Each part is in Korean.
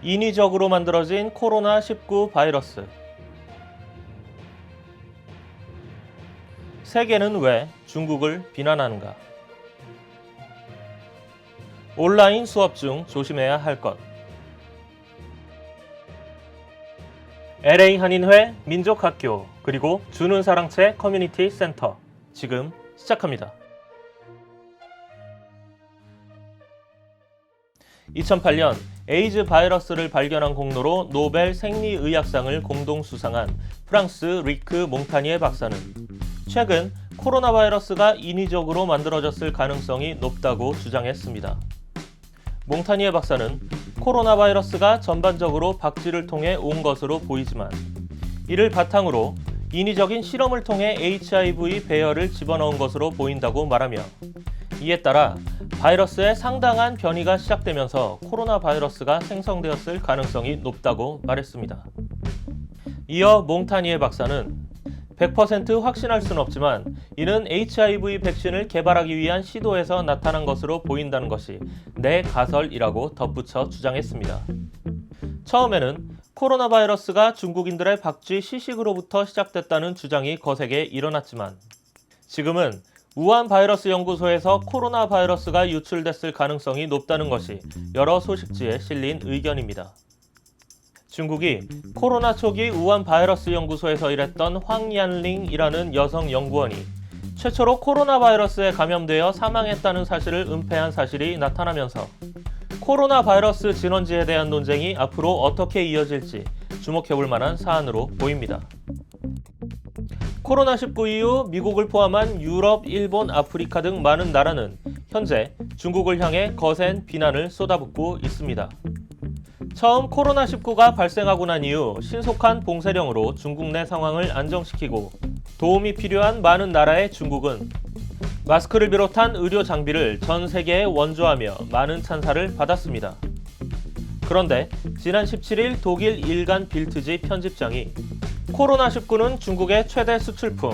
인위적으로 만들어진 코로나19 바이러스. 세계는 왜 중국을 비난하는가? 온라인 수업 중 조심해야 할 것. LA 한인회 민족학교 그리고 주는 사랑채 커뮤니티 센터 지금 시작합니다. 2008년 에이즈 바이러스를 발견한 공로로 노벨 생리의학상을 공동 수상한 프랑스 리크 몽타니에 박사는 최근 코로나 바이러스가 인위적으로 만들어졌을 가능성이 높다고 주장했습니다. 몽타니에 박사는 코로나 바이러스가 전반적으로 박쥐를 통해 온 것으로 보이지만 이를 바탕으로 인위적인 실험을 통해 HIV 배열을 집어넣은 것으로 보인다고 말하며 이에 따라 바이러스의 상당한 변이가 시작되면서 코로나 바이러스가 생성되었을 가능성이 높다고 말했습니다. 이어 몽타니에 박사는 100% 확신할 수는 없지만 이는 HIV 백신을 개발하기 위한 시도에서 나타난 것으로 보인다는 것이 내 가설이라고 덧붙여 주장했습니다. 처음에는 코로나 바이러스가 중국인들의 박쥐 시식으로부터 시작됐다는 주장이 거세게 일어났지만 지금은 우한 바이러스 연구소에서 코로나 바이러스가 유출됐을 가능성이 높다는 것이 여러 소식지에 실린 의견입니다. 중국이 코로나 초기 우한 바이러스 연구소에서 일했던 황얀링이라는 여성 연구원이 최초로 코로나 바이러스에 감염되어 사망했다는 사실을 은폐한 사실이 나타나면서 코로나 바이러스 진원지에 대한 논쟁이 앞으로 어떻게 이어질지 주목해볼 만한 사안으로 보입니다. 코로나19 이후 미국을 포함한 유럽, 일본, 아프리카 등 많은 나라는 현재 중국을 향해 거센 비난을 쏟아붓고 있습니다. 처음 코로나19가 발생하고 난 이후 신속한 봉쇄령으로 중국 내 상황을 안정시키고 도움이 필요한 많은 나라의 중국은 마스크를 비롯한 의료 장비를 전 세계에 원조하며 많은 찬사를 받았습니다. 그런데 지난 17일 독일 일간 빌트지 편집장이 코로나19는 중국의 최대 수출품,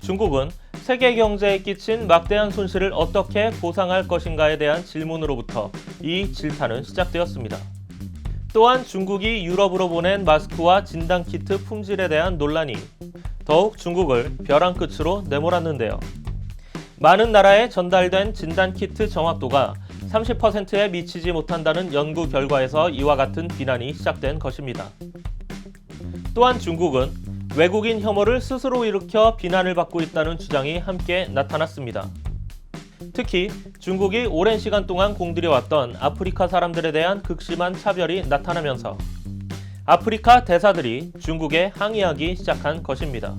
중국은 세계 경제에 끼친 막대한 손실을 어떻게 보상할 것인가에 대한 질문으로부터 이 질타는 시작되었습니다. 또한 중국이 유럽으로 보낸 마스크와 진단키트 품질에 대한 논란이 더욱 중국을 벼랑 끝으로 내몰았는데요. 많은 나라에 전달된 진단키트 정확도가 30%에 미치지 못한다는 연구 결과에서 이와 같은 비난이 시작된 것입니다. 또한 중국은 외국인 혐오를 스스로 일으켜 비난을 받고 있다는 주장이 함께 나타났습니다. 특히 중국이 오랜 시간 동안 공들여왔던 아프리카 사람들에 대한 극심한 차별이 나타나면서 아프리카 대사들이 중국에 항의하기 시작한 것입니다.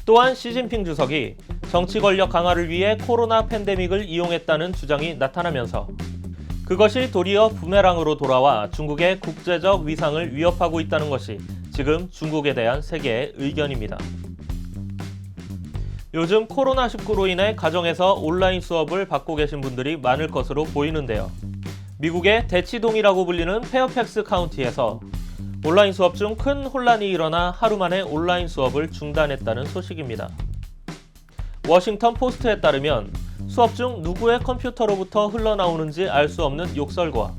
또한 시진핑 주석이 정치 권력 강화를 위해 코로나 팬데믹을 이용했다는 주장이 나타나면서 그것이 도리어 부메랑으로 돌아와 중국의 국제적 위상을 위협하고 있다는 것이 지금 중국에 대한 세계의 의견입니다. 요즘 코로나19로 인해 가정에서 온라인 수업을 받고 계신 분들이 많을 것으로 보이는데요. 미국의 대치동이라고 불리는 페어팩스 카운티에서 온라인 수업 중 큰 혼란이 일어나 하루 만에 온라인 수업을 중단했다는 소식입니다. 워싱턴 포스트에 따르면 수업 중 누구의 컴퓨터로부터 흘러나오는지 알 수 없는 욕설과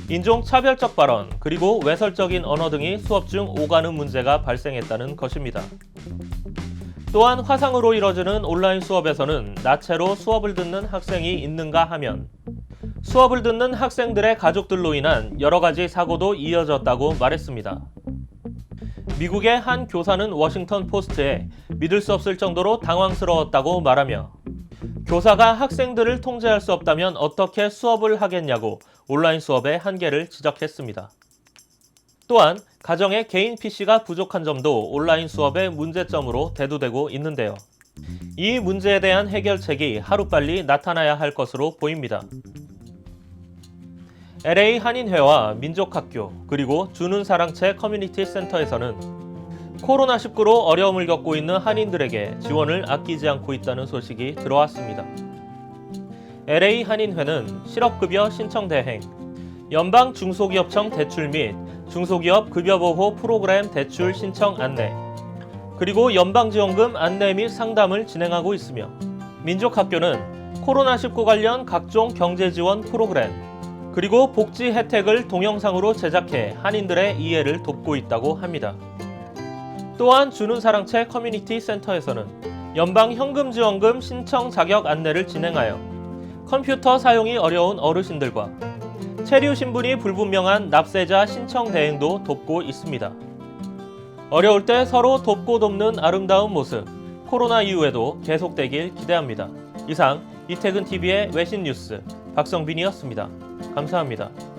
인종차별적 발언 그리고 외설적인 언어 등이 수업 중 오가는 문제가 발생했다는 것입니다. 또한 화상으로 이뤄지는 온라인 수업에서는 나체로 수업을 듣는 학생이 있는가 하면 수업을 듣는 학생들의 가족들로 인한 여러 가지 사고도 이어졌다고 말했습니다. 미국의 한 교사는 워싱턴 포스트에 믿을 수 없을 정도로 당황스러웠다고 말하며 교사가 학생들을 통제할 수 없다면 어떻게 수업을 하겠냐고 온라인 수업의 한계를 지적했습니다. 또한 가정에 개인 PC가 부족한 점도 온라인 수업의 문제점으로 대두되고 있는데요. 이 문제에 대한 해결책이 하루빨리 나타나야 할 것으로 보입니다. LA 한인회와 민족학교 그리고 주는 사랑채 커뮤니티 센터에서는 코로나19로 어려움을 겪고 있는 한인들에게 지원을 아끼지 않고 있다는 소식이 들어왔습니다. LA 한인회는 실업급여 신청 대행, 연방 중소기업청 대출 및 중소기업 급여보호 프로그램 대출 신청 안내, 그리고 연방지원금 안내 및 상담을 진행하고 있으며 민족학교는 코로나19 관련 각종 경제지원 프로그램, 그리고 복지 혜택을 동영상으로 제작해 한인들의 이해를 돕고 있다고 합니다. 또한 주는 사랑채 커뮤니티 센터에서는 연방 현금지원금 신청 자격 안내를 진행하여 컴퓨터 사용이 어려운 어르신들과 체류 신분이 불분명한 납세자 신청 대행도 돕고 있습니다. 어려울 때 서로 돕고 돕는 아름다운 모습, 코로나 이후에도 계속되길 기대합니다. 이상 이태근TV의 외신 뉴스 박성빈이었습니다. 감사합니다.